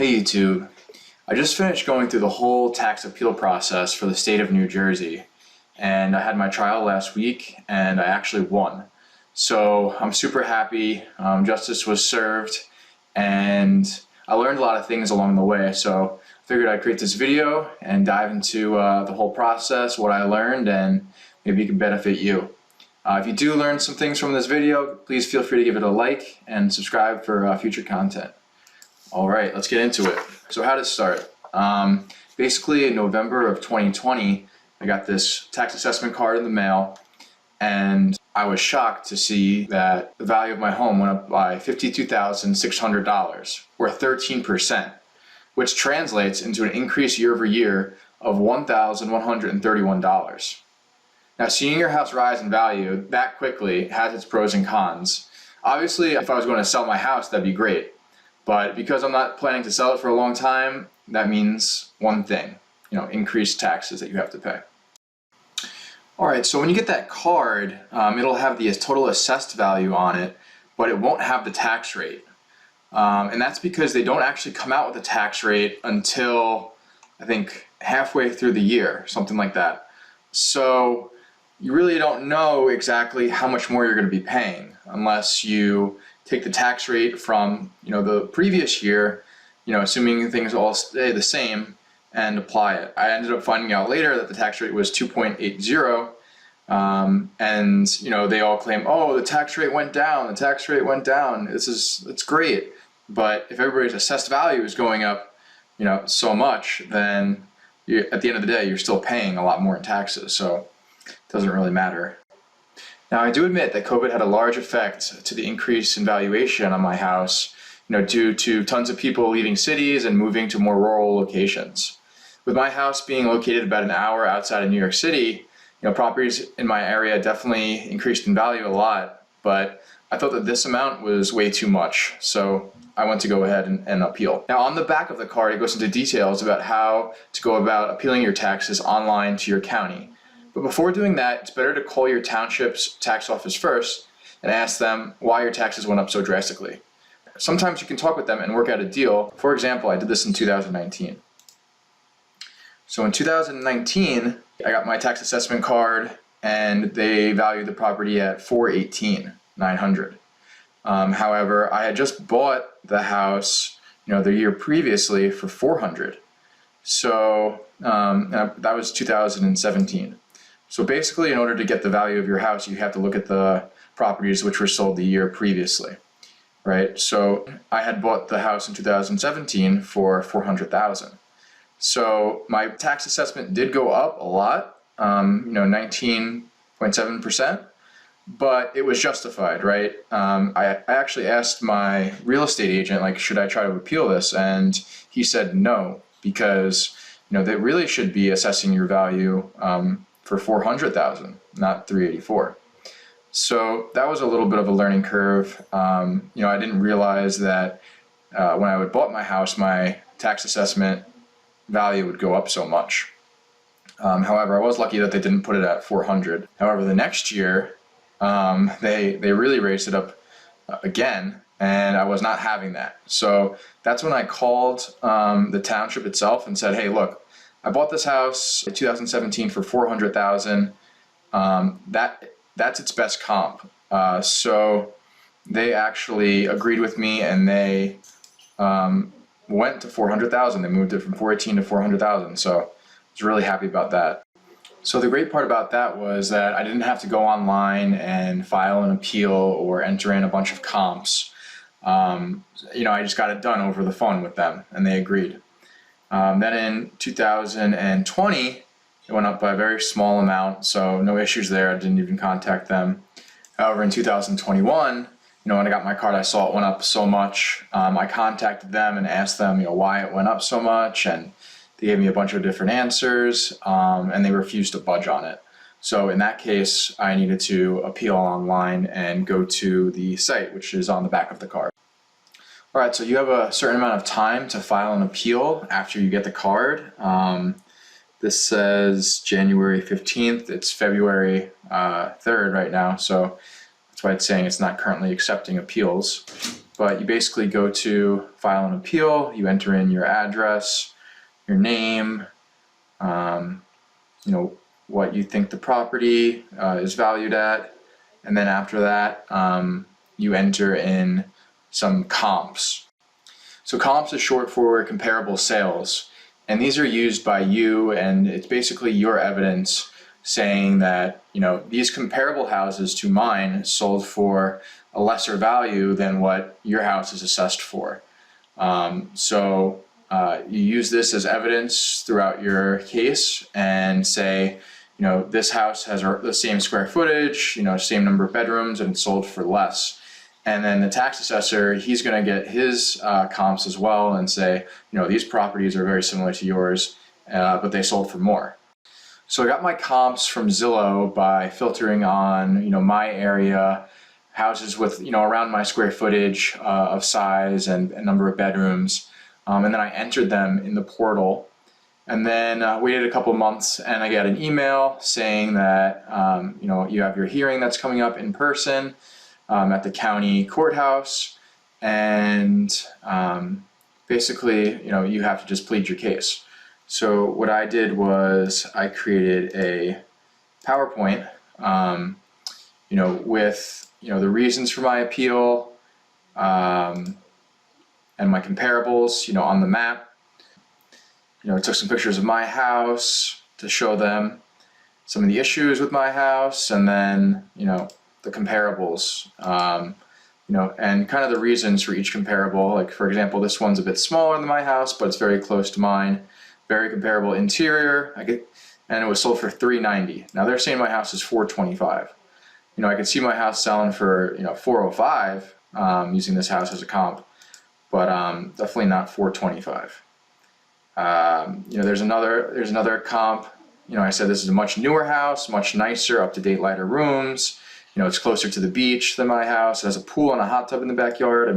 Hey YouTube, I just finished going through the whole tax appeal process for the state of New Jersey, and I had my trial last week and I actually won. So I'm super happy. Justice was served and I learned a lot of things along the way, so I figured I'd create this video and dive into the whole process, what I learned, and maybe it can benefit you. If you do learn some things from this video, please feel free to give it a like and subscribe for future content. All right, let's get into it. So how to start? Basically in November of 2020, I got this tax assessment card in the mail, and I was shocked to see that the value of my home went up by $52,600, or 13%, which translates into an increase year over year of $1,131. Now, seeing your house rise in value that quickly has its pros and cons. Obviously, if I was going to sell my house, that'd be great. But because I'm not planning to sell it for a long time, that means one thing, increased taxes that you have to pay. All right, so when you get that card, it'll have the total assessed value on it, but it won't have the tax rate. And that's because they don't actually come out with a tax rate until, I think, halfway through the year, something like that. So you really don't know exactly how much more you're going to be paying unless you take the tax rate from the previous year, assuming things all stay the same, and apply it. I ended up finding out later that the tax rate was 2.80, and they all claim, oh, the tax rate went down, the tax rate went down. It's great, but if everybody's assessed value is going up, so much, then at the end of the day, you're still paying a lot more in taxes, so it doesn't really matter. Now, I do admit that COVID had a large effect to the increase in valuation on my house, due to tons of people leaving cities and moving to more rural locations. With my house being located about an hour outside of New York City, properties in my area definitely increased in value a lot, but I thought that this amount was way too much, so I went to go ahead and appeal. Now, on the back of the card, it goes into details about how to go about appealing your taxes online to your county. But before doing that, it's better to call your township's tax office first and ask them why your taxes went up so drastically. Sometimes you can talk with them and work out a deal. For example, I did this in 2019. So in 2019, I got my tax assessment card and they valued the property at $418,900. However, I had just bought the house, the year previously for $400. So that was 2017. So basically, in order to get the value of your house, you have to look at the properties which were sold the year previously, right? So I had bought the house in 2017 for $400,000. So my tax assessment did go up a lot, 19.7%, but it was justified, right? I actually asked my real estate agent, should I try to appeal this? And he said no, because they really should be assessing your value for $400,000, not $384,000. So that was a little bit of a learning curve. I didn't realize that when I bought my house, my tax assessment value would go up so much. However, I was lucky that they didn't put it at $400,000. However, the next year, they really raised it up again, and I was not having that. So that's when I called the township itself and said, hey, look, I bought this house in 2017 for $400,000. That's its best comp. So they actually agreed with me, and they went to $400,000. They moved it from $418,000 to $400,000. So I was really happy about that. So the great part about that was that I didn't have to go online and file an appeal or enter in a bunch of comps. I just got it done over the phone with them, and they agreed. Then in 2020, it went up by a very small amount, so no issues there. I didn't even contact them. However, in 2021, when I got my card, I saw it went up so much. I contacted them and asked them, why it went up so much, and they gave me a bunch of different answers, and they refused to budge on it. So in that case, I needed to appeal online and go to the site, which is on the back of the card. All right, so you have a certain amount of time to file an appeal after you get the card. This says January 15th. It's February 3rd right now, so that's why it's saying it's not currently accepting appeals. but you basically go to file an appeal, you enter in your address, your name, what you think the property is valued at, and then after that, you enter in some comps. So comps is short for comparable sales, and these are used by you, and it's basically your evidence saying that these comparable houses to mine sold for a lesser value than what your house is assessed for. You use this as evidence throughout your case and say, this house has the same square footage, same number of bedrooms, and it sold for less. And then the tax assessor, he's going to get his comps as well and say, these properties are very similar to yours, but they sold for more. So I got my comps from Zillow by filtering on, my area, houses with, around my square footage of size and number of bedrooms. And then I entered them in the portal, and then waited a couple months, and I got an email saying that, you have your hearing that's coming up in person at the county courthouse, and basically, you have to just plead your case. So what I did was I created a PowerPoint, with the reasons for my appeal, and my comparables, on the map. Took some pictures of my house to show them some of the issues with my house, and then, the comparables, and kind of the reasons for each comparable. Like, for example, this one's a bit smaller than my house, but it's very close to mine. Very comparable interior. And it was sold for $390. Now they're saying my house is $425. I could see my house selling for $405 using this house as a comp, but definitely not $425. There's another comp. I said this is a much newer house, much nicer, up-to-date, lighter rooms. It's closer to the beach than my house. It has a pool and a hot tub in the backyard.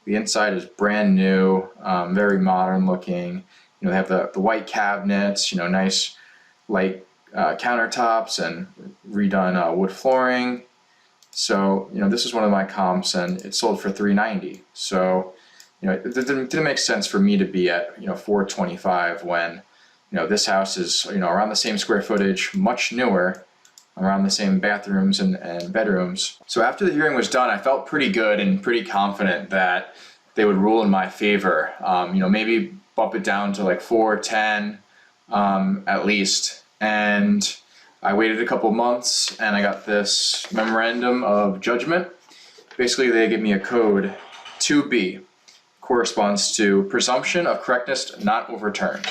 The inside is brand new, very modern looking. They have the white cabinets, nice light countertops and redone wood flooring. So, this is one of my comps, and it sold for $390. So, it didn't make sense for me to be at, $425 when, this house is, around the same square footage, much newer, around the same bathrooms and bedrooms. So after the hearing was done, I felt pretty good and pretty confident that they would rule in my favor. Maybe bump it down to like $410 at least. And I waited a couple months, and I got this memorandum of judgment. Basically, they give me a code 2B, corresponds to presumption of correctness not overturned.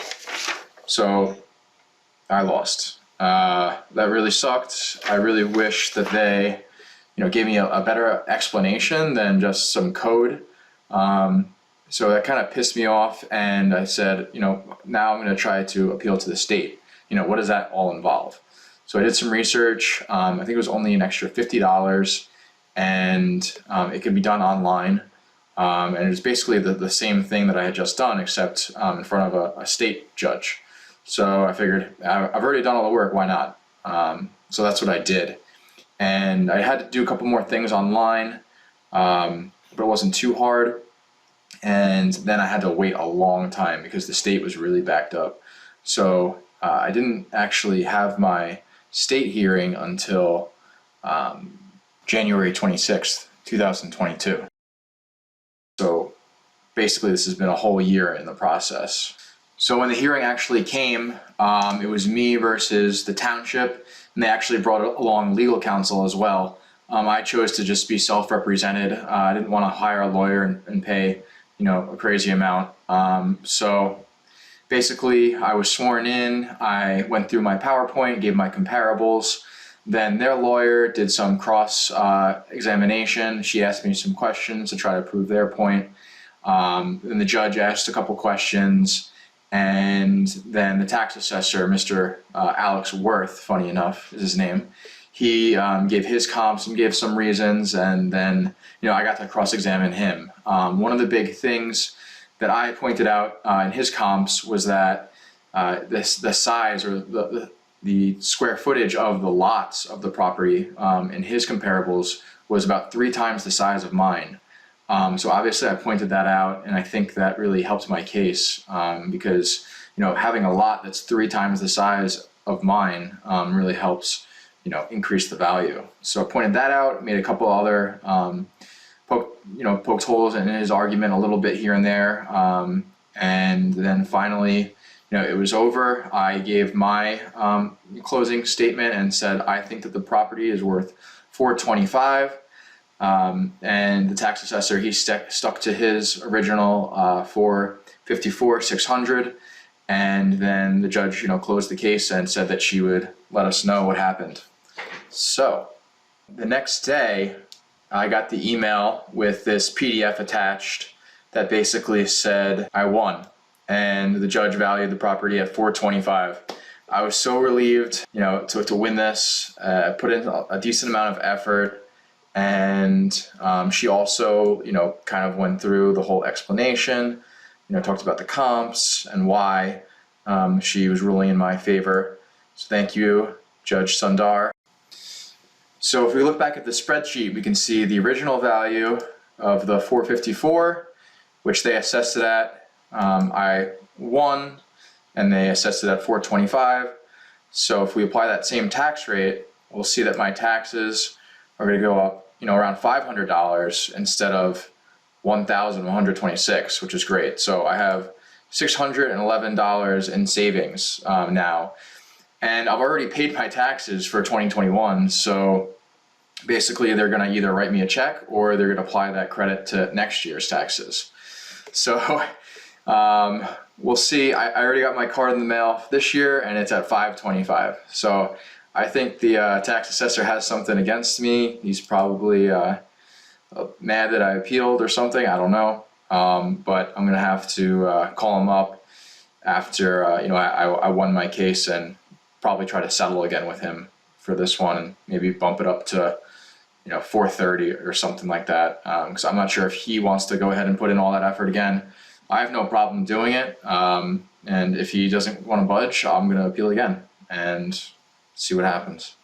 So I lost. That really sucked. I really wish that they, gave me a better explanation than just some code. So that kind of pissed me off, and I said, now I'm going to try to appeal to the state. What does that all involve? So I did some research. I think it was only an extra $50, and it could be done online. And it was basically the same thing that I had just done, except in front of a state judge. So I figured, I've already done all the work, why not? So that's what I did. And I had to do a couple more things online, but it wasn't too hard. And then I had to wait a long time because the state was really backed up. So I didn't actually have my state hearing until January 26th, 2022. So basically this has been a whole year in the process. So when the hearing actually came, it was me versus the township, and they actually brought along legal counsel as well. I chose to just be self-represented. I didn't want to hire a lawyer and pay, a crazy amount. So basically I was sworn in, I went through my PowerPoint, gave my comparables, then their lawyer did some cross examination. She asked me some questions to try to prove their point. Then the judge asked a couple questions, and then the tax assessor, Mr. Alex Worth, funny enough is his name, he gave his comps and gave some reasons, and then I got to cross-examine him. One of the big things that I pointed out in his comps was that the size or the square footage of the lots of the property in his comparables was about 3 times the size of mine. So obviously I pointed that out, and I think that really helped my case, because having a lot that's 3 times the size of mine really helps increase the value. So I pointed that out, made a couple other poked holes in his argument a little bit here and there, and then finally it was over. I gave my closing statement and said I think that the property is worth $425. And the tax assessor, he stuck to his original $454,600, and then the judge closed the case and said that she would let us know what happened. So the next day I got the email with this PDF attached that basically said I won, and the judge valued the property at $425. I was so relieved to win this. Put in a decent amount of effort. And she also, kind of went through the whole explanation, talked about the comps and why she was ruling in my favor. So thank you, Judge Sundar. So if we look back at the spreadsheet, we can see the original value of the 454, which they assessed it at. I won, and they assessed it at 425. So if we apply that same tax rate, we'll see that my taxes are going to go up around $500 instead of $1,126, which is great. So I have $611 in savings now, and I've already paid my taxes for 2021. So basically they're going to either write me a check or they're going to apply that credit to next year's taxes. So we'll see. I already got my card in the mail this year, and it's at $525. So I think the tax assessor has something against me. He's probably mad that I appealed or something. I don't know. But I'm gonna have to call him up after I won my case, and probably try to settle again with him for this one, and maybe bump it up to $430 or something like that. Because I'm not sure if he wants to go ahead and put in all that effort again. I have no problem doing it. And if he doesn't want to budge, I'm gonna appeal again and see what happens.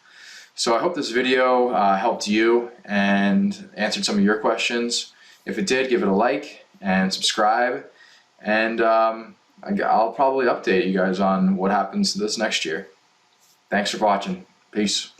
So I hope this video helped you and answered some of your questions. If it did, give it a like and subscribe, and I'll probably update you guys on what happens this next year. Thanks for watching. Peace.